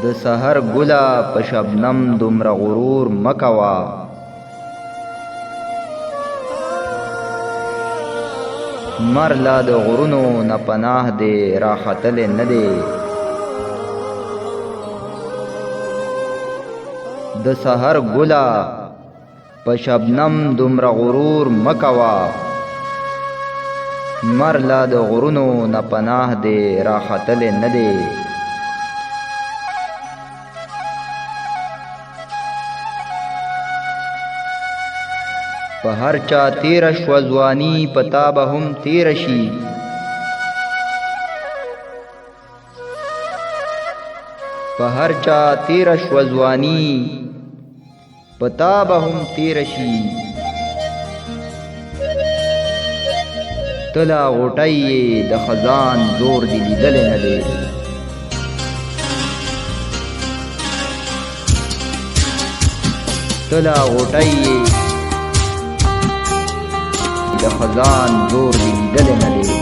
د سحر ګلا په شبنم دومره غرور مکوا مرلا د غرونو نه پناه دی راختل نه دی د سحر ګلا په شبنم دومره غرور مکوا مرلا د غرونو نه پناه دی راختل نه دی په هر چا تیر شو ځواني پتا به هم تیر شي په هر چا تیر شو ځواني پتا به هم تیر شي تلا غوټۍ د خزان زور دی لیدل نه دی تلا غوټۍ د خزان زور دی لیدل نه دی